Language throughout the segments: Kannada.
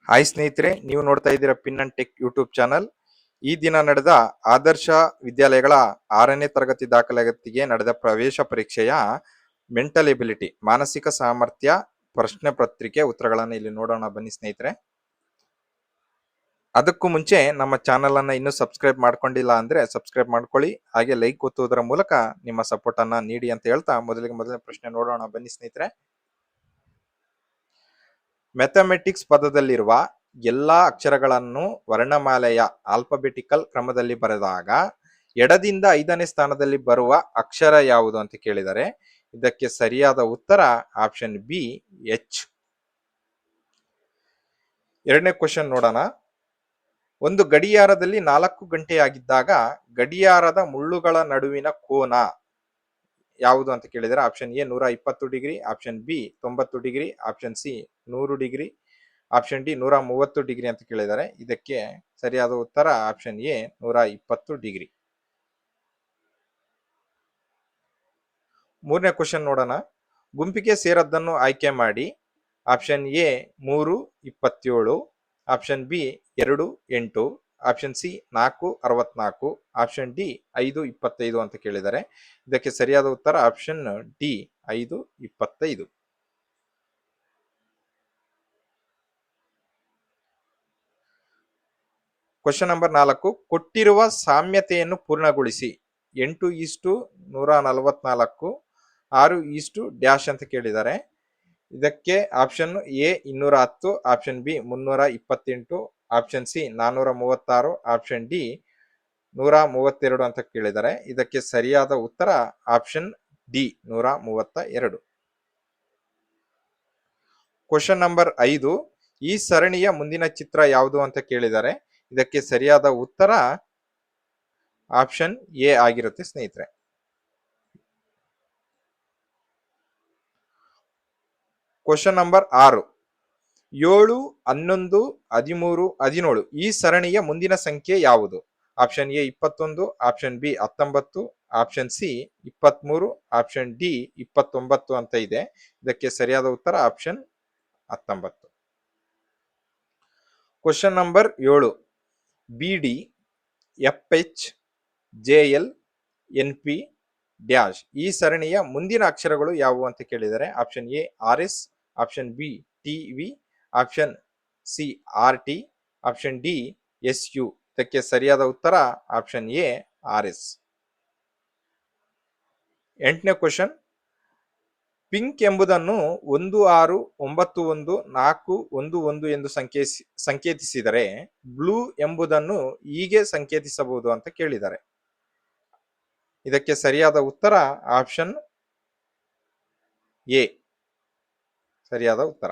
ಹಾಯ್ ಸ್ನೇಹಿತರೆ, ನೀವು ನೋಡ್ತಾ ಇದ್ದೀರಾ pin and tech YouTube channel. ಈ ದಿನ ನಡೆದ ಆದರ್ಶ ವಿದ್ಯಾಲಯಗಳ 6ನೇ ತರಗತಿ ದಾಖಲಾತಿಗೆ ನಡೆದ ಪ್ರವೇಶ ಪರೀಕ್ಷೆಯ ಮೆಂಟಲ್ ಎಬಿಲಿಟಿ ಮಾನಸಿಕ ಸಾಮರ್ಥ್ಯ ಪ್ರಶ್ನೆ ಪತ್ರಿಕೆ ಉತ್ತರಗಳನ್ನು ಇಲ್ಲಿ ನೋಡೋಣ ಬನ್ನಿ ಸ್ನೇಹಿತರೆ. ಅದಕ್ಕೂ ಮುಂಚೆ ನಮ್ಮ ಚಾನಲ್ ಅನ್ನ ಇನ್ನೂ ಸಬ್ಸ್ಕ್ರೈಬ್ ಮಾಡ್ಕೊಂಡಿಲ್ಲ ಅಂದ್ರೆ ಸಬ್ಸ್ಕ್ರೈಬ್ ಮಾಡ್ಕೊಳ್ಳಿ, ಹಾಗೆ ಲೈಕ್ ಒತ್ತುವುದರ ಮೂಲಕ ನಿಮ್ಮ ಸಪೋರ್ಟ್ ಅನ್ನ ನೀಡಿ ಅಂತ ಹೇಳ್ತಾ ಮೊದಲನೇ ಪ್ರಶ್ನೆ ನೋಡೋಣ ಬನ್ನಿ ಸ್ನೇಹಿತರೆ. ಮ್ಯಾಥಮೆಟಿಕ್ಸ್ ಪದದಲ್ಲಿರುವ ಎಲ್ಲಾ ಅಕ್ಷರಗಳನ್ನು ವರ್ಣಮಾಲೆಯ ಆಲ್ಫಾಬೆಟಿಕಲ್ ಕ್ರಮದಲ್ಲಿ ಬರೆದಾಗ ಎಡದಿಂದ 5ನೇ ಸ್ಥಾನದಲ್ಲಿ ಬರುವ ಅಕ್ಷರ ಯಾವುದು ಅಂತ ಕೇಳಿದರೆ ಇದಕ್ಕೆ ಸರಿಯಾದ ಉತ್ತರ ಆಪ್ಷನ್ ಬಿ ಎಚ್. ಎರಡನೇ ಕ್ವಶನ್ ನೋಡೋಣ. ಒಂದು ಗಡಿಯಾರದಲ್ಲಿ 4 ಗಂಟೆಯಾಗಿದ್ದಾಗ ಗಡಿಯಾರದ ಮುಳ್ಳುಗಳ ನಡುವಿನ ಕೋನ ಯಾವುದು ಅಂತ ಕೇಳಿದರೆ option A 120 degree, option B 90 degree, option C 100 degree, option D 130 degree ಅಂತ ಕೇಳಿದ್ದಾರೆ. ಇದಕ್ಕೆ ಸರಿಯಾದ ಉತ್ತರ ಆಪ್ಷನ್ ಎ 120 ಡಿಗ್ರಿ. ಮೂರನೇ ಕ್ವಶನ್ ನೋಡೋಣ. ಗುಂಪಿಗೆ ಸೇರದ್ದನ್ನು ಆಯ್ಕೆ ಮಾಡಿ. Option A 3:27, option B 2:8, option C 4:64, option D 5:25 ಅಂತ ಕೇಳಿದ್ದಾರೆ. ಇದಕ್ಕೆ ಸರಿಯಾದ ಉತ್ತರ ಆಪ್ಷನ್ ಡಿ 5:25. Question number 4. ಕೊಟ್ಟಿರುವ ಸಾಮ್ಯತೆಯನ್ನು ಪೂರ್ಣಗೊಳಿಸಿ. 8:144, 6 ಅಂತ ಕೇಳಿದ್ದಾರೆ. ಇದಕ್ಕೆ option A 210, option B 328, option C 436, option D 132 ಅಂತ ಕೇಳಿದ್ದಾರೆ. ಇದಕ್ಕೆ ಸರಿಯಾದ ಉತ್ತರ ಆಪ್ಷನ್ ಡಿ 132. Question number 5. ಈ ಸರಣಿಯ ಮುಂದಿನ ಚಿತ್ರ ಯಾವುದು ಅಂತ ಕೇಳಿದ್ದಾರೆ. ಇದಕ್ಕೆ ಸರಿಯಾದ ಉತ್ತರ ಆಪ್ಷನ್ ಎ ಆಗಿರುತ್ತೆ ಸ್ನೇಹಿತರೆ. Question number 6. 7, 11, 13, 17 ಈ ಸರಣಿಯ ಮುಂದಿನ ಸಂಖ್ಯೆ ಯಾವುದು? Option A 21, option B 19, option C 23, option D 29 ಅಂತ ಇದೆ. ಇದಕ್ಕೆ ಸರಿಯಾದ ಉತ್ತರ option 19. Question number 7. BD, FH, JL, NP dash ಈ ಸರಣಿಯ ಮುಂದಿನ ಅಕ್ಷರಗಳು ಯಾವುವು ಅಂತ ಕೇಳಿದರೆ option A RS, option B TV, option C RT, option D SU. ಇದಕ್ಕೆ ಸರಿಯಾದ ಉತ್ತರ ಆಪ್ಷನ್ ಎ RS. 8ನೇ ಕ್ವಶನ್. ಪಿಂಕ್ ಎಂಬುದನ್ನು 1691411 ಎಂದು ಸಂಕೇತಿಸಿದರೆ ಬ್ಲೂ ಎಂಬುದನ್ನು ಹೀಗೆ ಸಂಕೇತಿಸಬಹುದು ಅಂತ ಕೇಳಿದ್ದಾರೆ. ಇದಕ್ಕೆ ಸರಿಯಾದ ಉತ್ತರ ಆಪ್ಷನ್ ಎ ಸರಿಯಾದ ಉತ್ತರ.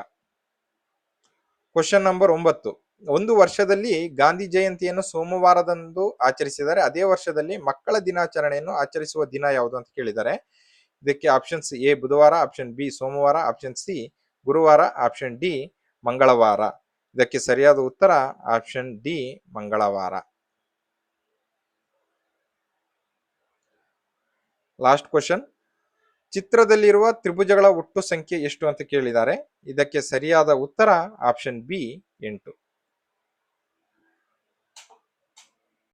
Question number 9. ಒಂದು ವರ್ಷದಲ್ಲಿ ಗಾಂಧಿ ಜಯಂತಿಯನ್ನು ಸೋಮವಾರದಂದು ಆಚರಿಸಿದರೆ ಅದೇ ವರ್ಷದಲ್ಲಿ ಮಕ್ಕಳ ದಿನಾಚರಣೆಯನ್ನು ಆಚರಿಸುವ ದಿನ ಯಾವುದು ಅಂತ ಕೇಳಿದ್ದಾರೆ. ಇದಕ್ಕೆ ಆಪ್ಷನ್ಸ್ ಎ ಬುಧವಾರ, ಆಪ್ಷನ್ ಬಿ ಸೋಮವಾರ, ಆಪ್ಷನ್ ಸಿ ಗುರುವಾರ, ಆಪ್ಷನ್ ಡಿ ಮಂಗಳವಾರ. ಇದಕ್ಕೆ ಸರಿಯಾದ ಉತ್ತರ ಆಪ್ಷನ್ ಡಿ ಮಂಗಳವಾರ. Last question. ಚಿತ್ರದಲ್ಲಿರುವ ತ್ರಿಭುಜಗಳ ಒಟ್ಟು ಸಂಖ್ಯೆ ಎಷ್ಟು ಅಂತ ಕೇಳಿದ್ದಾರೆ. ಇದಕ್ಕೆ ಸರಿಯಾದ ಉತ್ತರ ಆಪ್ಷನ್ ಬಿ 8.